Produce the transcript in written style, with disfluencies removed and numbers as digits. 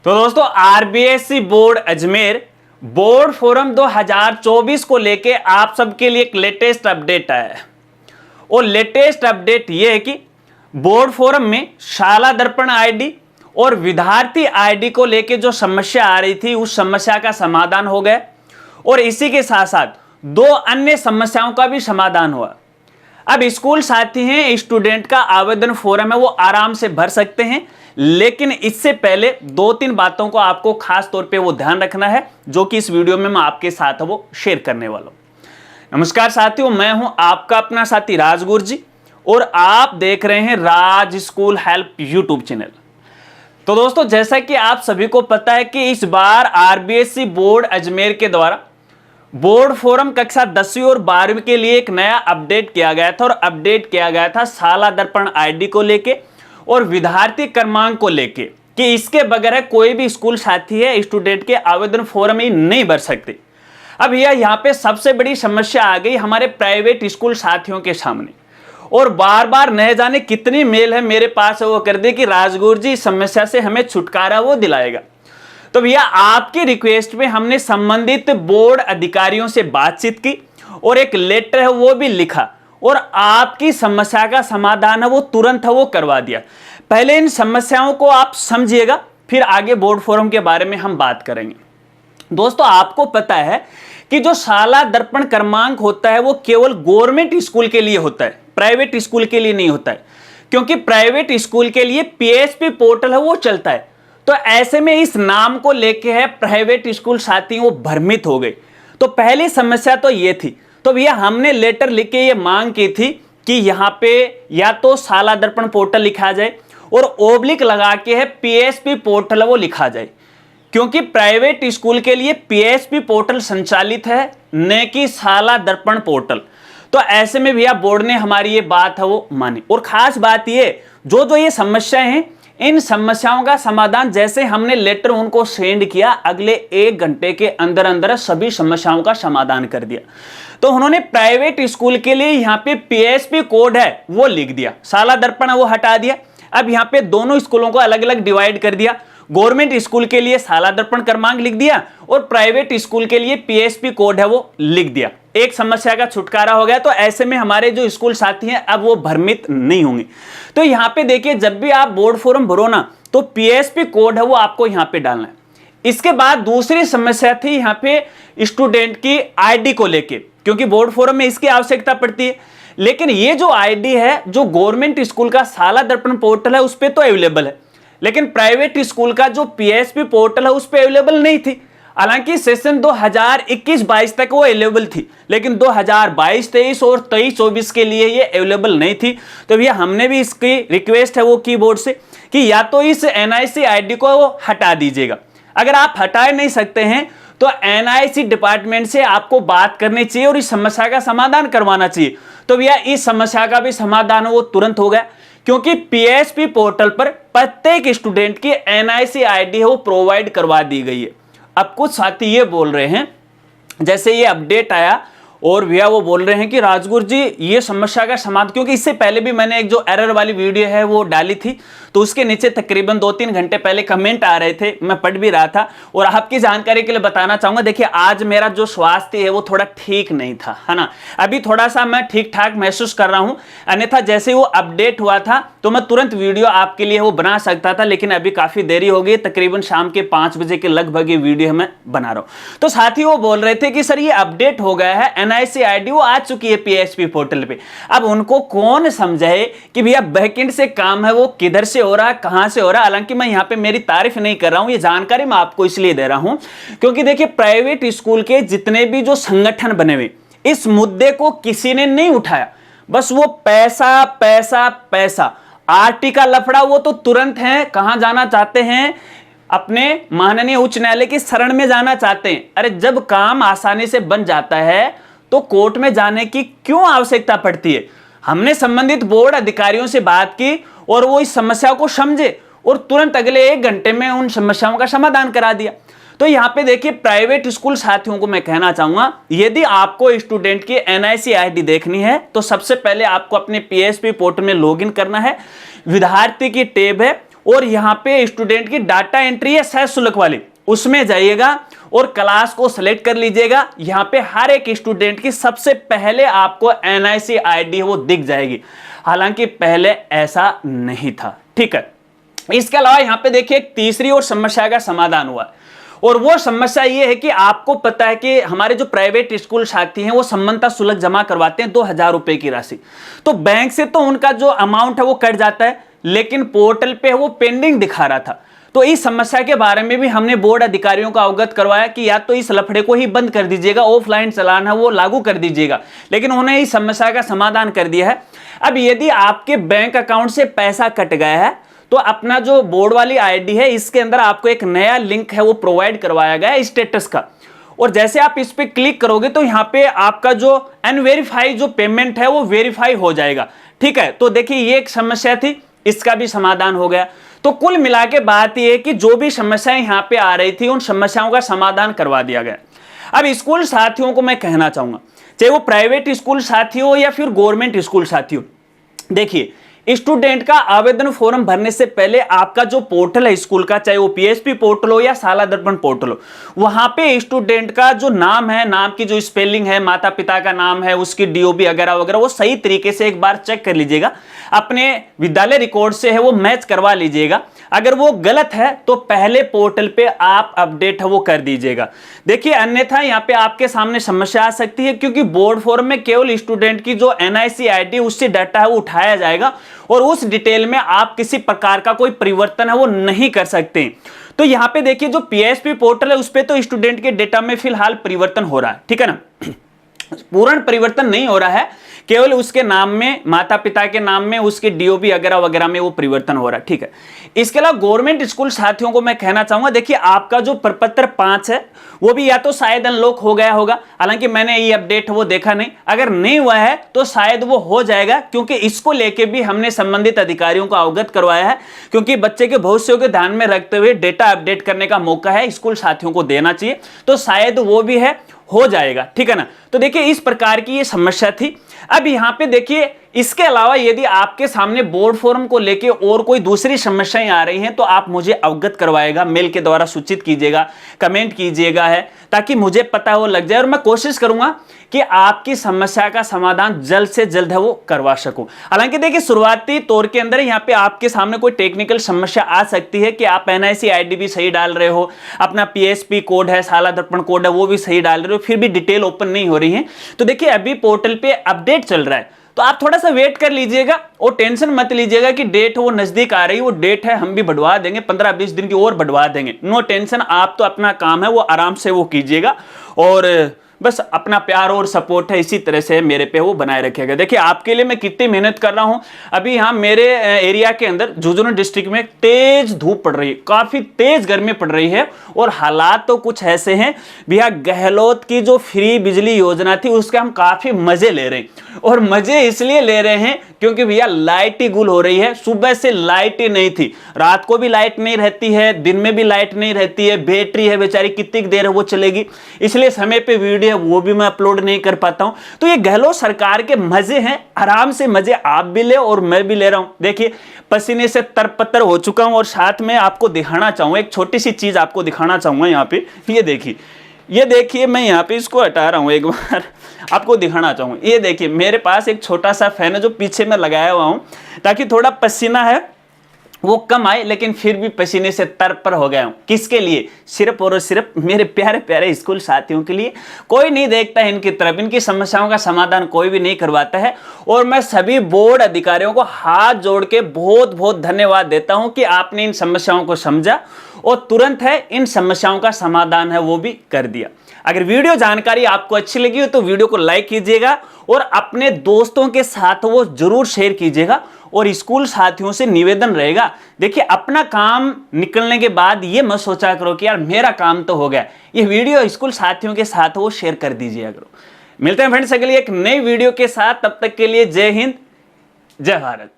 तो दोस्तों RBSC board Ajmer board forum 2024 को लेके आप सबके लिए एक लेटेस्ट अपडेट आया है। और लेटेस्ट अपडेट ये है कि बोर्ड फोरम में शाला दर्पण आईडी और विद्यार्थी आईडी को लेके जो समस्या आ रही थी उस समस्या का समाधान हो गया और इसी के साथ साथ दो अन्य समस्याओं का भी समाधान हुआ। अब स्कूल साथी हैं, स्टूडेंट का आवेदन फॉर्म है वो आराम से भर सकते हैं, लेकिन इससे पहले दो तीन बातों को आपको खास तौर पे वो ध्यान रखना है जो कि इस वीडियो में मैं आपके साथ वो शेयर करने वाला हूं। नमस्कार साथियों, मैं हूं आपका अपना साथी राजगुरु जी और आप देख रहे हैं राज स्कूल हेल्प यूट्यूब चैनल। तो दोस्तों जैसा कि आप सभी को पता है कि इस बार आरबीएससी बोर्ड अजमेर के द्वारा बोर्ड फोरम कक्षा 10वीं और 12वीं के लिए एक नया अपडेट किया गया था और अपडेट किया गया था शाला दर्पण आईडी को लेके और विद्यार्थी क्रमांक को लेके कि इसके बगैर कोई भी स्कूल साथी है स्टूडेंट के आवेदन फॉर्म ही नहीं भर सकते। अब यह यहाँ पे सबसे बड़ी समस्या आ गई हमारे प्राइवेट स्कूल साथियों के सामने और बार बार न जाने कितनी मेल है मेरे पास वो कर दे कि राजगुरु जी इस समस्या से हमें छुटकारा वो दिलाएगा। तो भैया आपकी रिक्वेस्ट पे हमने संबंधित बोर्ड अधिकारियों से बातचीत की और एक लेटर है वो भी लिखा और आपकी समस्या का समाधान है वो तुरंत है वो करवा दिया। पहले इन समस्याओं को आप समझिएगा, फिर आगे बोर्ड फोरम के बारे में हम बात करेंगे। दोस्तों आपको पता है कि जो शाला दर्पण क्रमांक होता है वो केवल गवर्नमेंट स्कूल के लिए होता है, प्राइवेट स्कूल के लिए नहीं होता है, क्योंकि प्राइवेट स्कूल के लिए पीएसपी पोर्टल है वो चलता है। तो ऐसे में इस नाम को लेके है प्राइवेट स्कूल साथी वो भ्रमित हो गए। तो पहली समस्या तो ये थी, तो भैया हमने लेटर लिख के ये मांग की थी कि यहाँ पे या तो शाला दर्पण पोर्टल लिखा जाए और ओब्लिक लगा के है पीएसपी पोर्टल वो लिखा जाए, क्योंकि प्राइवेट स्कूल के लिए पीएसपी पोर्टल संचालित है न कि शाला दर्पण पोर्टल। तो ऐसे में भैया बोर्ड ने हमारी ये बात है वो मानी। और खास बात ये जो ये समस्याएं हैं इन समस्याओं का समाधान जैसे हमने लेटर उनको सेंड किया अगले 1 घंटे के अंदर अंदर सभी समस्याओं का समाधान कर दिया। तो उन्होंने प्राइवेट स्कूल के लिए यहाँ पे पीएसपी कोड है वो लिख दिया, शाला दर्पण वो हटा दिया। अब यहाँ पे दोनों स्कूलों को अलग अलग डिवाइड कर दिया। गवर्नमेंट स्कूल के लिए शाला दर्पण क्रमांक लिख दिया और प्राइवेट स्कूल के लिए पीएसपी कोड है वो लिख दिया। एक समस्या का छुटकारा हो गया। तो ऐसे में हमारे जो स्कूल साथी हैं अब वो भ्रमित नहीं होंगे। तो यहाँ पे देखिए जब भी आप बोर्ड फॉर्म भरो ना तो पीएसपी कोड है वो आपको यहाँ पे डालना है। इसके बाद दूसरी समस्या थी यहाँ पे स्टूडेंट की आईडी को लेके, क्योंकि बोर्ड फॉर्म में इसकी आवश्यकता पड़ती है। लेकिन ये जो आईडी है जो गवर्नमेंट स्कूल का शाला दर्पण पोर्टल है उस पर तो अवेलेबल है, लेकिन प्राइवेट स्कूल का जो पीएसपी पोर्टल है उस पर अवेलेबल नहीं थी। हालांकि सेशन 2021-22 तक वो अवेलेबल थी, लेकिन 2022-23 और 23-24 के लिए ये अवेलेबल नहीं थी। तो भैया हमने भी इसकी रिक्वेस्ट है वो कीबोर्ड से कि या तो इस एनआईसी आईडी को वो हटा दीजिएगा। अगर आप हटा नहीं सकते हैं तो एनआईसी डिपार्टमेंट से आपको बात करनी चाहिए और इस समस्या का समाधान करवाना चाहिए। तो भैया इस समस्या का भी समाधान वो तुरंत हो गया, क्योंकि पीएसपी पोर्टल पर प्रत्येक स्टूडेंट की एनआईसी आईडी है वो प्रोवाइड करवा दी गई है। अब कुछ साथी ये बोल रहे हैं जैसे ये अपडेट आया और भैया वो बोल रहे हैं कि राजगुरु जी ये समस्या का समाधान, क्योंकि इससे पहले भी मैंने एक जो एरर वाली वीडियो है वो डाली थी तो उसके नीचे तकरीबन 2-3 घंटे पहले कमेंट आ रहे थे, मैं पढ़ भी रहा था। और आपकी जानकारी के लिए बताना चाहूंगा, देखिए आज मेरा जो स्वास्थ्य है वो थोड़ा ठीक नहीं था, है ना। अभी थोड़ा सा मैं ठीक ठाक महसूस कर रहा हूं, अन्यथा जैसे वो अपडेट हुआ था तो मैं तुरंत वीडियो आपके लिए वो बना सकता था, लेकिन अभी काफी देरी हो गई, तकरीबन शाम के 5 बजे के लगभग ये वीडियो मैं बना रहा हूं। तो साथ ही वो बोल रहे थे कि सर ये अपडेट हो गया है, एनआईसी आईडी वो आ चुकी है पीएसपी पोर्टल पे। अब उनको कौन समझाए कि भैया बैकएंड से काम है वो किधर से हो रहा है, कहां से हो रहा है। हालांकि मैं यहां पे मेरी तारीफ नहीं कर रहा हूं, ये जानकारी मैं आपको इसलिए दे रहा हूं क्योंकि देखिए प्राइवेट स्कूल के जितने भी जो संगठन बने हुए इस मुद्दे को किसी ने नहीं उठाया, बस वो पैसा पैसा पैसा। आरटी का लफड़ा वो तो तुरंत है, कहां जाना चाहते हैं, अपने माननीय उच्च न्यायालय की शरण में जाना चाहते हैं। अरे जब काम आसानी से बन जाता है तो कोर्ट में जाने की क्यों आवश्यकता पड़ती है। हमने संबंधित बोर्ड अधिकारियों से बात की और वो इस समस्या को समझे और तुरंत अगले 1 घंटे में उन समस्याओं का समाधान करा दिया। तो यहाँ पे देखिए प्राइवेट स्कूल साथियों को मैं कहना चाहूंगा, यदि आपको स्टूडेंट की एनआईसी आईडी देखनी है तो सबसे पहले आपको अपने पीएसपी पोर्टल में लॉगिन करना है। विद्यार्थी की टैब है और यहाँ पे स्टूडेंट की डाटा एंट्री है सशुल्क वाली, उसमें जाइएगा और क्लास को सिलेक्ट कर लीजिएगा। यहाँ पे हर एक स्टूडेंट की सबसे पहले आपको NIC ID वो दिख जाएगी, हालांकि पहले ऐसा नहीं था, ठीक है। इसके अलावा यहाँ पे देखिए एक तीसरी और समस्या का समाधान हुआ, और वो समस्या ये है कि आपको पता है कि हमारे जो प्राइवेट स्कूल साथी हैं वो सामान्यतः शुल्क जमा करवाते हैं 2000 रुपए की राशि, तो बैंक से तो उनका जो अमाउंट है वो कट जाता है, लेकिन पोर्टल पे वो पेंडिंग दिखा रहा था। तो इस समस्या के बारे में भी हमने बोर्ड अधिकारियों को अवगत करवाया कि या तो इस लफड़े को ही बंद कर दीजिएगा, ऑफलाइन चालान है वो लागू कर दीजिएगा, लेकिन उन्होंने इस समस्या का समाधान कर दिया है। अब यदि आपके बैंक अकाउंट से पैसा कट गया है तो अपना जो बोर्ड वाली ID है इसके अंदर आपको एक नया लिंक है वो प्रोवाइड करवाया गया है स्टेटस का, और जैसे आप इस पे क्लिक करोगे तो यहाँ पे आपका जो अनवेरीफाई जो पेमेंट है वो वेरीफाई हो जाएगा, ठीक है। तो देखिए ये एक समस्या थी, इसका भी समाधान हो गया। तो कुल मिला के बात यह है कि जो भी समस्याएं यहाँ पे आ रही थी उन समस्याओं का समाधान करवा दिया गया। अब स्कूल साथियों को मैं कहना चाहूंगा, चाहे वो प्राइवेट स्कूल साथी हो या फिर गवर्नमेंट स्कूल साथी हो, देखिए स्टूडेंट का आवेदन फॉर्म भरने से पहले आपका जो पोर्टल है स्कूल का, चाहे वो PSP पोर्टल हो या शाला दर्पण पोर्टल हो, वहां पे स्टूडेंट का जो नाम है, नाम की जो स्पेलिंग है, माता पिता का नाम है, उसकी DOB वगैरह वगैरह वो सही तरीके से एक बार चेक कर लीजिएगा, अपने विद्यालय रिकॉर्ड से है वो मैच करवा लीजिएगा। अगर वो गलत है तो पहले पोर्टल पे आप अपडेट है वो कर दीजिएगा। देखिए अन्यथा यहाँ पे आपके सामने समस्या आ सकती है, क्योंकि बोर्ड फॉर्म में केवल स्टूडेंट की जो NIC ID उससे डाटा है वो उठाया जाएगा और उस डिटेल में आप किसी प्रकार का कोई परिवर्तन है वो नहीं कर सकते। तो यहाँ पे देखिए जो PSP पोर्टल है उस पे तो स्टूडेंट के डेटा में फिलहाल परिवर्तन हो रहा है, ठीक है ना, पूर्ण परिवर्तन नहीं हो रहा है, केवल उसके नाम में, माता पिता के नाम में, उसके DOB वगैरह वगैरह में वो परिवर्तन हो रहा है, ठीक है। इसके अलावा गवर्नमेंट स्कूल साथियों को मैं कहना चाहूंगा, देखिए आपका जो प्रपत्र 5 है वो भी या तो शायद अनलॉक हो गया होगा, हालांकि मैंने ये अपडेट वो देखा नहीं, अगर नहीं हुआ है तो शायद वो हो जाएगा, क्योंकि इसको लेके भी हमने संबंधित अधिकारियों को अवगत करवाया है, क्योंकि बच्चे के भविष्य को ध्यान में रखते हुए डेटा अपडेट करने का मौका है स्कूल साथियों को देना चाहिए, तो शायद वो भी है, हो जाएगा, ठीक है ना। तो देखिए इस प्रकार की ये समस्या थी। अब यहाँ पे देखिए इसके अलावा यदि आपके सामने बोर्ड फॉर्म को लेके और कोई दूसरी समस्याएं आ रही हैं तो आप मुझे अवगत करवाएगा, मेल के द्वारा सूचित कीजिएगा, कमेंट कीजिएगा है, ताकि मुझे पता हो लग जाए और मैं कोशिश करूंगा कि आपकी समस्या का समाधान जल्द से जल्द है वो करवा सकूं। हालांकि देखिए शुरुआती तौर के अंदर यहाँ पे आपके सामने कोई टेक्निकल समस्या आ सकती है कि आप NIC ID भी सही डाल रहे हो, अपना PSP कोड है, शाला दर्पण कोड है वो भी सही डाल रहे हो, फिर भी डिटेल ओपन नहीं हो रही है। तो देखिए अभी पोर्टल पे अपडेट चल रहा है, तो आप थोड़ा सा वेट कर लीजिएगा और टेंशन मत लीजिएगा कि डेट वो नजदीक आ रही है, वो डेट है हम भी बढ़वा देंगे, 15-20 दिन की और बढ़वा देंगे, नो टेंशन। आप तो अपना काम है वो आराम से वो कीजिएगा और बस अपना प्यार और सपोर्ट है इसी तरह से मेरे पे वो बनाए रखिएगा। देखिए आपके लिए मैं कितनी मेहनत कर रहा हूं। अभी यहाँ मेरे एरिया के अंदर झुंझुनू डिस्ट्रिक्ट में तेज धूप पड़ रही है, काफी तेज गर्मी पड़ रही है और हालात तो कुछ ऐसे हैं भैया, गहलोत की जो फ्री बिजली योजना थी उसके हम काफी मजे ले रहे हैं, और मजे इसलिए ले रहे हैं क्योंकि भैया लाइट ही गुल हो रही है। सुबह से लाइट ही नहीं थी, रात को भी लाइट नहीं रहती है, दिन में भी लाइट नहीं रहती है, बैटरी है बेचारी कितनी देर वो चलेगी, इसलिए समय पे वीडियो वो भी मैं अपलोड नहीं कर पाता हूं। तो ये गहलोत सरकार के मजे हैं, आराम से मजे आप भी ले और मैं भी ले रहा हूं। देखिए पसीने से तरपतर हो चुका हूं और साथ में आपको दिखाना चाहूंगा एक छोटी सी चीज, आपको दिखाना चाहूंगा यहाँ पे, ये देखिए मैं यहाँ पे इसको हटा रहा हूँ एक बार आपको दिखाना चाहूंगा। ये देखिए मेरे पास एक छोटा सा फैन है जो पीछे में लगाया हुआ हूं ताकि थोड़ा पसीना है वो कम आए, लेकिन फिर भी पसीने से तरपर हो गया हूं। किसके लिए? सिर्फ और सिर्फ मेरे प्यारे प्यारे स्कूल साथियों के लिए। कोई नहीं देखता है इनकी तरफ, इनकी समस्याओं का समाधान कोई भी नहीं करवाता है। और मैं सभी बोर्ड अधिकारियों को हाथ जोड़ के बहुत बहुत धन्यवाद देता हूं कि आपने इन समस्याओं को समझा और तुरंत है इन समस्याओं का समाधान है वो भी कर दिया। अगर वीडियो जानकारी आपको अच्छी लगी हो तो वीडियो को लाइक कीजिएगा और अपने दोस्तों के साथ वो जरूर शेयर कीजिएगा। और स्कूल साथियों से निवेदन रहेगा, देखिए अपना काम निकलने के बाद ये मत सोचा करो कि यार मेरा काम तो हो गया, ये वीडियो स्कूल साथियों के साथ वो शेयर कर दीजिए करो। मिलते हैं फ्रेंड्स अगली एक नई वीडियो के साथ, तब तक के लिए जय हिंद जय भारत।